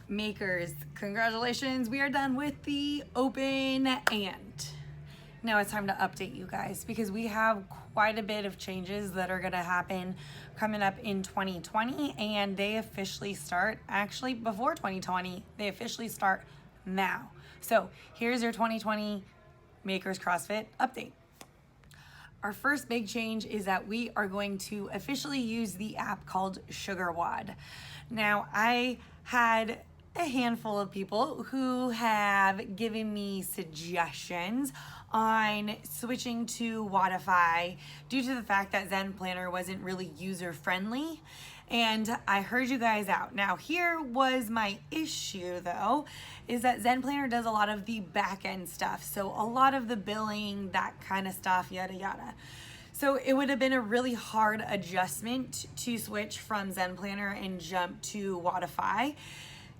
Makers, congratulations, we are done with the open, and now it's time to update you guys because we have quite a bit of changes that are going to happen coming up in 2020, and they officially start actually before 2020. They officially start now. So here's your 2020 Makers CrossFit update. Our first big change is that we are going to officially use the app called SugarWOD. Now, I had a handful of people who have given me suggestions on switching to Whattafie due to the fact that Zen Planner wasn't really user friendly. And I heard you guys out. Now, here was my issue though, is that Zen Planner does a lot of the back end stuff. So a lot of the billing, that kind of stuff, yada yada. So it would have been a really hard adjustment to switch from Zen Planner and jump to Whattafie.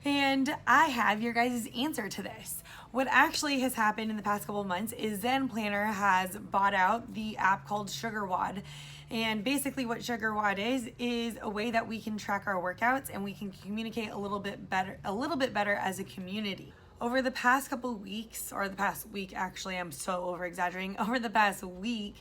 And I have your guys' answer to this. What actually has happened in the past couple of months is Zen Planner has bought out the app called SugarWOD. And basically what SugarWOD is a way that we can track our workouts and we can communicate a little bit better as a community. Over the past couple of weeks, or the past week actually, I'm so over exaggerating. Over the past week,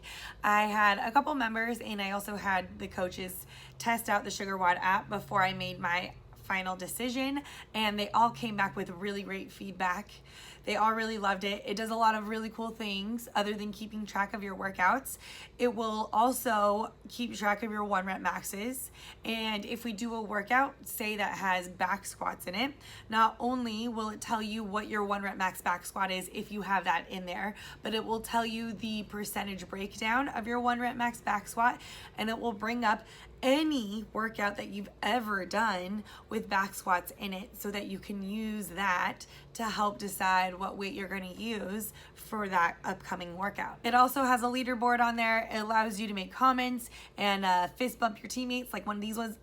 I had a couple members and I also had the coaches test out the SugarWOD app before I made my final decision, and they all came back with really great feedback. They all really loved it. It does a lot of really cool things other than keeping track of your workouts. It will also keep track of your 1 rep maxes. And if we do a workout, say that has back squats in it, not only will it tell you what your 1 rep max back squat is if you have that in there, but it will tell you the percentage breakdown of your 1 rep max back squat, and it will bring up any workout that you've ever done with back squats in it so that you can use that to help decide what weight you're going to use for that upcoming workout. It also has a leaderboard on there. It allows you to make comments and fist bump your teammates like one of these ones.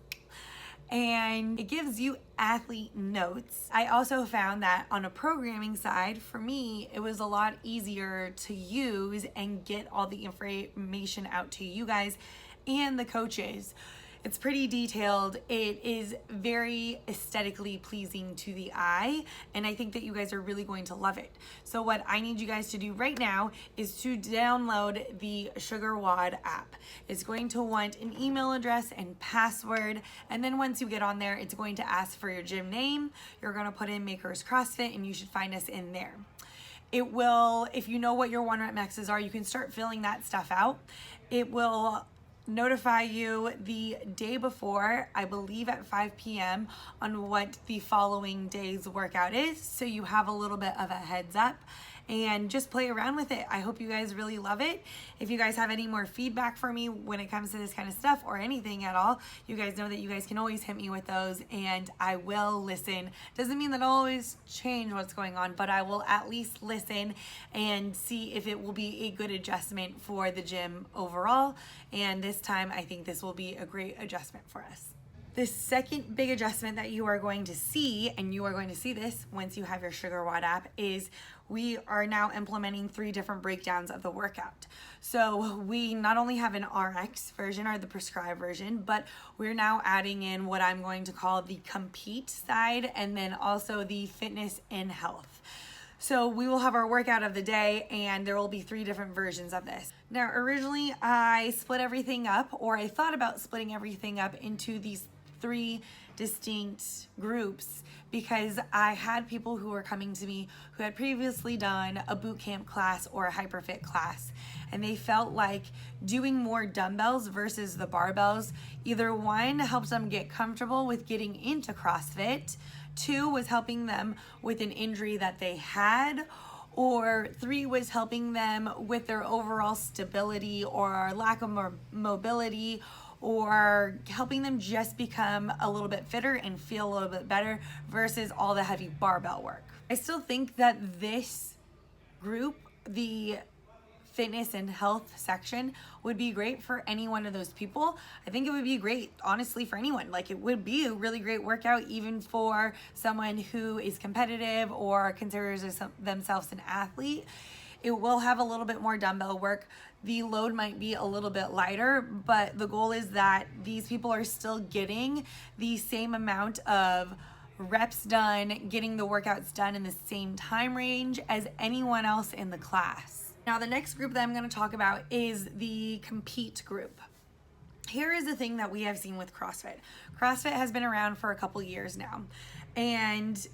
And it gives you athlete notes. I also found that on a programming side, for me, it was a lot easier to use and get all the information out to you guys and the coaches. It's pretty detailed. It is very aesthetically pleasing to the eye, and I think that you guys are really going to love it. So what I need you guys to do right now is to download the SugarWOD app. It's going to want an email address and password, and then once you get on there, it's going to ask for your gym name. You're going to put in Makers CrossFit, and you should find us in there. It will, if you know what your 1 rep maxes are, you can start filling that stuff out. It will notify you the day before, I believe at 5 p.m. on what the following day's workout is, so you have a little bit of a heads up, and just play around with it. I hope you guys really love it. If you guys have any more feedback for me when it comes to this kind of stuff or anything at all, you guys know that you guys can always hit me with those, and I will listen. Doesn't mean that I'll always change what's going on, but I will at least listen and see if it will be a good adjustment for the gym overall. And this time, I think this will be a great adjustment for us. The second big adjustment that you are going to see, and you are going to see this once you have your SugarWOD app, is we are now implementing 3 different breakdowns of the workout. So we not only have an RX version, or the prescribed version, but we're now adding in what I'm going to call the compete side, and then also the fitness and health. So we will have our workout of the day, and there will be 3 different versions of this. Now, originally I split everything up, or I thought about splitting everything up into these 3 distinct groups, because I had people who were coming to me who had previously done a boot camp class or a hyperfit class, and they felt like doing more dumbbells versus the barbells, either 1 helps them get comfortable with getting into CrossFit, 2 was helping them with an injury that they had, or 3 was helping them with their overall stability or lack of mobility, or helping them just become a little bit fitter and feel a little bit better versus all the heavy barbell work. I still think that this group, the fitness and health section, would be great for any one of those people. I think it would be great, honestly, for anyone. Like, it would be a really great workout even for someone who is competitive or considers themselves an athlete. It will have a little bit more dumbbell work. The load might be a little bit lighter, but the goal is that these people are still getting the same amount of reps done, getting the workouts done in the same time range as anyone else in the class. Now, the next group that I'm going to talk about is the compete group. Here is the thing that we have seen with CrossFit. CrossFit has been around for a couple years now, and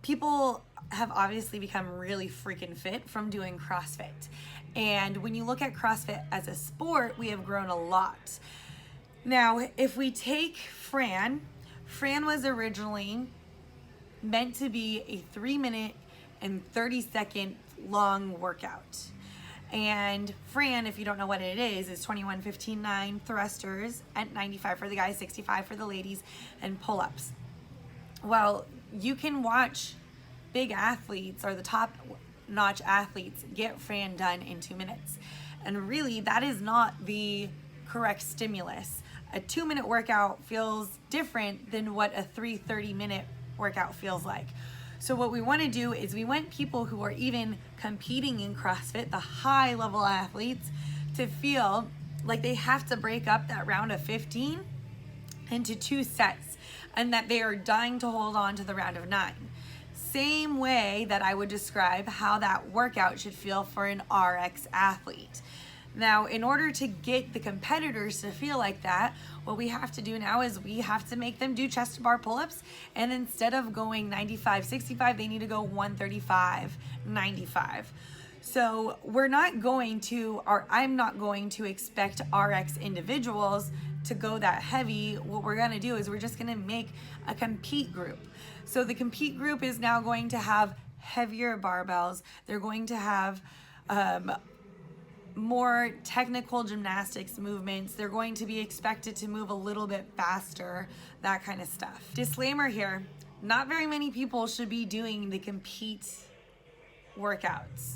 people have obviously become really freaking fit from doing CrossFit. And when you look at CrossFit as a sport, we have grown a lot. Now, if we take Fran was originally meant to be a 3-minute and 30-second long workout. And Fran, if you don't know what it is 21, 15, 9 thrusters at 95 for the guys, 65 for the ladies, and pull-ups. Well, you can watch big athletes or the top-notch athletes get Fran done in 2 minutes. And really, that is not the correct stimulus. A 2-minute workout feels different than what a 30-minute workout feels like. So what we want to do is we want people who are even competing in CrossFit, the high-level athletes, to feel like they have to break up that round of 15 into 2 sets, and that they are dying to hold on to the round of 9. Same way that I would describe how that workout should feel for an RX athlete. Now, in order to get the competitors to feel like that, what we have to do now is we have to make them do chest to bar pull-ups, and instead of going 95, 65, they need to go 135, 95. So we're not going to, or I'm not going to expect RX individuals to go that heavy. What we're gonna do is we're just gonna make a compete group. So the compete group is now going to have heavier barbells. They're going to have more technical gymnastics movements. They're going to be expected to move a little bit faster, that kind of stuff. Disclaimer here, not very many people should be doing the compete workouts.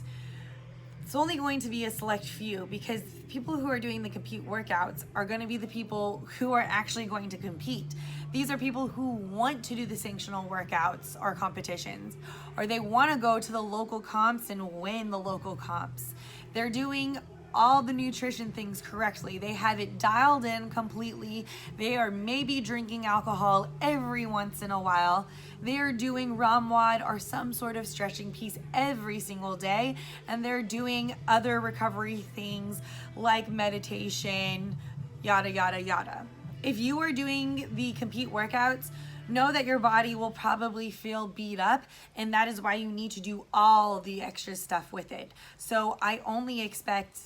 It's only going to be a select few, because people who are doing the compete workouts are going to be the people who are actually going to compete. These are people who want to do the sanctional workouts or competitions, or they want to go to the local comps and win the local comps. They're doing all the nutrition things correctly. They have it dialed in completely. They are maybe drinking alcohol every once in a while. They are doing ROMWOD or some sort of stretching piece every single day. And they're doing other recovery things like meditation, yada, yada, yada. If you are doing the compete workouts, know that your body will probably feel beat up, and that is why you need to do all the extra stuff with it. So I only expect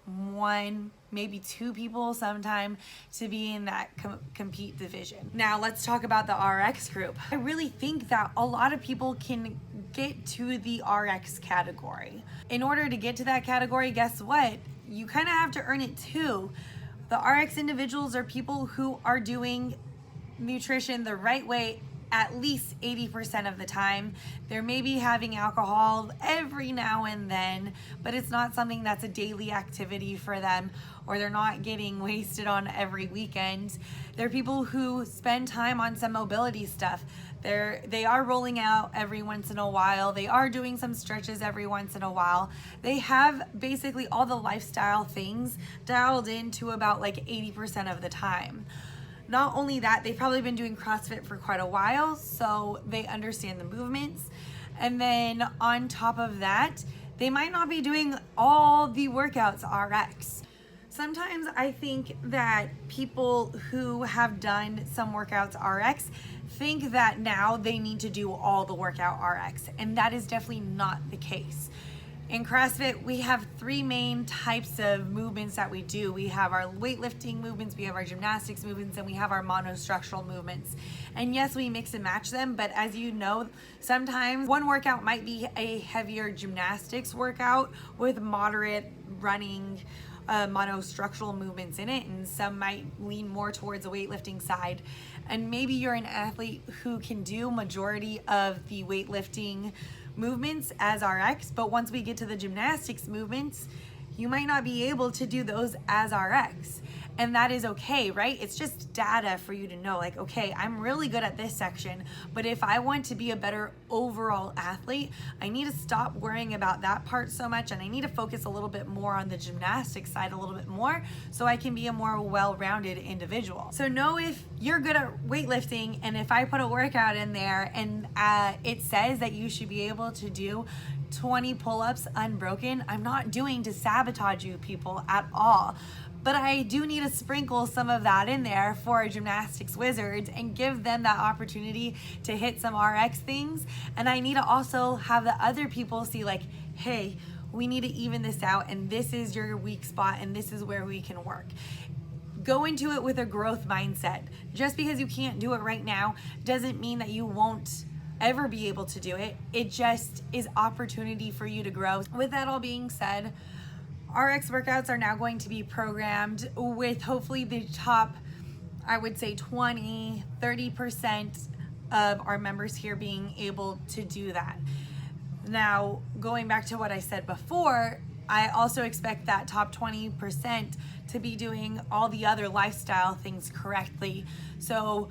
1, maybe 2 people sometime to be in that compete division. Now let's talk about the RX group. I really think that a lot of people can get to the RX category. In order to get to that category, guess what? You kind of have to earn it too. The RX individuals are people who are doing nutrition the right way at least 80% of the time. They're maybe having alcohol every now and then, but it's not something that's a daily activity for them, or they're not getting wasted on every weekend. They're people who spend time on some mobility stuff. They are rolling out every once in a while. They are doing some stretches every once in a while. They have basically all the lifestyle things dialed in to about like 80% of the time. Not only that, they've probably been doing CrossFit for quite a while, so they understand the movements. And then on top of that, they might not be doing all the workouts RX. Sometimes I think that people who have done some workouts RX think that now they need to do all the workout RX, and that is definitely not the case. In CrossFit, we have 3 main types of movements that we do. We have our weightlifting movements, we have our gymnastics movements, and we have our monostructural movements. And yes, we mix and match them, but as you know, sometimes one workout might be a heavier gymnastics workout with moderate running, monostructural movements in it, and some might lean more towards the weightlifting side. And maybe you're an athlete who can do majority of the weightlifting movements as RX, but once we get to the gymnastics movements, you might not be able to do those as RX. And that is okay, right? It's just data for you to know, like, okay, I'm really good at this section, but if I want to be a better overall athlete, I need to stop worrying about that part so much, and I need to focus a little bit more on the gymnastics side a little bit more so I can be a more well-rounded individual. So know if you're good at weightlifting, and if I put a workout in there and it says that you should be able to do 20 pull-ups unbroken, I'm not doing to sabotage you people at all. But I do need to sprinkle some of that in there for our gymnastics wizards and give them that opportunity to hit some RX things. And I need to also have the other people see, like, hey, we need to even this out, and this is your weak spot, and this is where we can work. Go into it with a growth mindset. Just because you can't do it right now doesn't mean that you won't ever be able to do it. It just is opportunity for you to grow. With that all being said, RX workouts are now going to be programmed with hopefully the top, I would say 20, 30% of our members here being able to do that. Now, going back to what I said before, I also expect that top 20% to be doing all the other lifestyle things correctly. So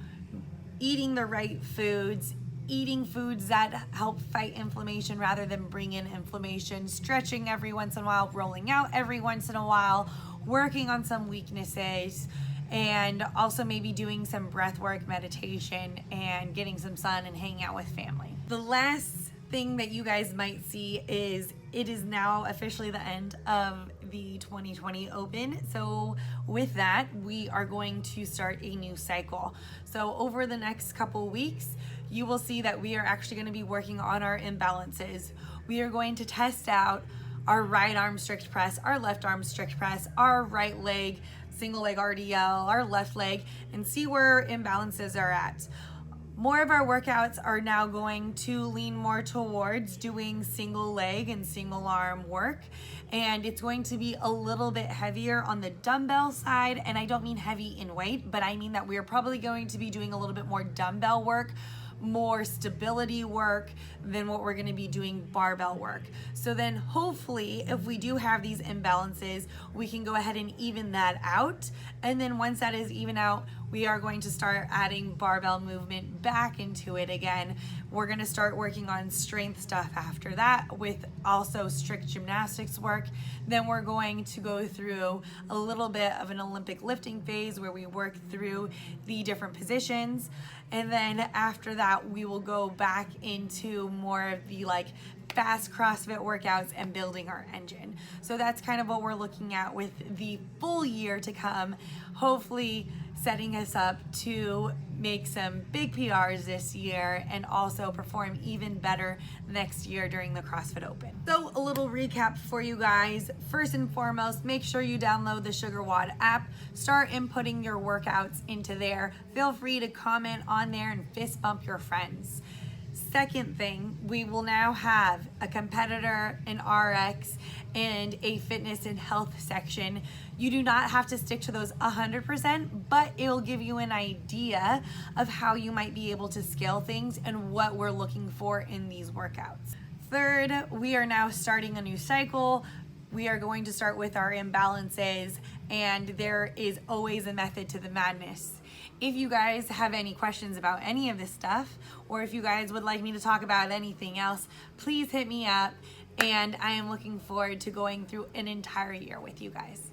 eating the right foods, eating foods that help fight inflammation rather than bring in inflammation, stretching every once in a while, rolling out every once in a while, working on some weaknesses, and also maybe doing some breath work, meditation, and getting some sun and hanging out with family. The last thing that you guys might see is it is now officially the end of the 2020 Open. So with that, we are going to start a new cycle. So over the next couple weeks, you will see that we are actually going to be working on our imbalances. We are going to test out our right arm strict press, our left arm strict press, our right leg, single leg RDL, our left leg, and see where imbalances are at. More of our workouts are now going to lean more towards doing single leg and single arm work. And it's going to be a little bit heavier on the dumbbell side. And I don't mean heavy in weight, but I mean that we're probably going to be doing a little bit more dumbbell work, more stability work than what we're going to be doing barbell work. So then hopefully if we do have these imbalances, we can go ahead and even that out. And then once that is even out, we are going to start adding barbell movement back into it again. We're going to start working on strength stuff after that with also strict gymnastics work. Then we're going to go through a little bit of an Olympic lifting phase where we work through the different positions. And then after that, we will go back into more of the like fast CrossFit workouts and building our engine. So that's kind of what we're looking at with the full year to come, hopefully setting us up to make some big PRs this year and also perform even better next year during the CrossFit Open. So a little recap for you guys. First and foremost, make sure you download the Sugar Watt app. Start inputting your workouts into there. Feel free to comment on there and fist bump your friends. Second thing, we will now have a competitor, an RX, and a fitness and health section. You do not have to stick to those 100%, but it'll give you an idea of how you might be able to scale things and what we're looking for in these workouts. Third, we are now starting a new cycle. We are going to start with our imbalances, and there is always a method to the madness. If you guys have any questions about any of this stuff, or if you guys would like me to talk about anything else, please hit me up, and I am looking forward to going through an entire year with you guys.